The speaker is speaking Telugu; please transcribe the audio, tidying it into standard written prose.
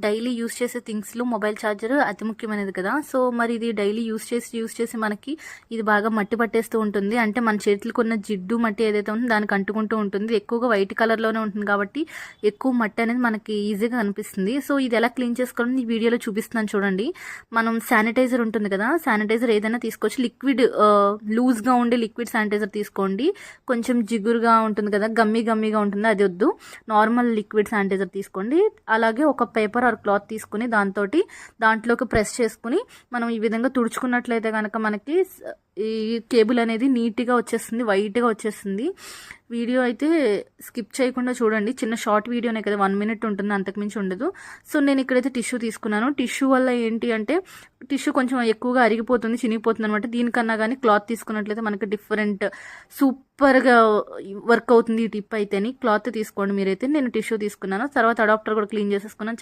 డైలీ యూస్ చేసే థింగ్స్లో మొబైల్ ఛార్జర్ అతి ముఖ్యమైనది కదా. సో మరి ఇది డైలీ యూస్ చేసి మనకి ఇది బాగా మట్టి పట్టేస్తూ ఉంటుంది. అంటే మన చేతులకు ఉన్న జిడ్డు మట్టి ఏదైతే ఉంటుందో దానికి అంటుకుంటూ ఉంటుంది. ఎక్కువగా వైట్ కలర్లోనే ఉంటుంది కాబట్టి ఎక్కువ మట్టి అనేది మనకి ఈజీగా కనిపిస్తుంది. సో ఇది ఎలా క్లీన్ చేసుకోవాలని ఈ వీడియోలో చూపిస్తున్నాను చూడండి. మనం శానిటైజర్ ఉంటుంది కదా, శానిటైజర్ ఏదైనా తీసుకోవచ్చు. లిక్విడ్ లూజ్గా ఉండే లిక్విడ్ శానిటైజర్ తీసుకోండి. కొంచెం జిగురుగా ఉంటుంది కదా, గమ్మీగా ఉంటుంది, అది వద్దు. నార్మల్ లిక్విడ్ శానిటైజర్ తీసుకోండి. అలాగే ఒక పేపర్ ఆర్ క్లాత్ తీసుకుని దాంట్లోకి ప్రెస్ చేసుకుని మనం ఈ విధంగా తుడుచుకున్నట్లయితే కనుక మనకి ఈ కేబుల్ అనేది నీట్గా వచ్చేస్తుంది, వైట్గా వచ్చేస్తుంది. వీడియో అయితే స్కిప్ చేయకుండా చూడండి. చిన్న షార్ట్ వీడియోనే కదా, 1 minute ఉంటుంది, అంతకుమించి ఉండదు. సో నేను ఇక్కడైతే టిష్యూ తీసుకున్నాను. టిష్యూ వల్ల ఏంటి అంటే టిష్యూ కొంచెం ఎక్కువగా అరిగిపోతుంది, చినిగిపోతుంది అనమాట. దీనికన్నా కానీ క్లాత్ తీసుకున్నట్లయితే మనకి డిఫరెంట్ సూపర్గా వర్క్ అవుతుంది ఈ టిప్ అయితేని. క్లాత్ తీసుకోండి మీరైతే. నేను టిష్యూ తీసుకున్నాను. తర్వాత అడాప్టర్ కూడా క్లీన్ చేసేసుకున్నాను.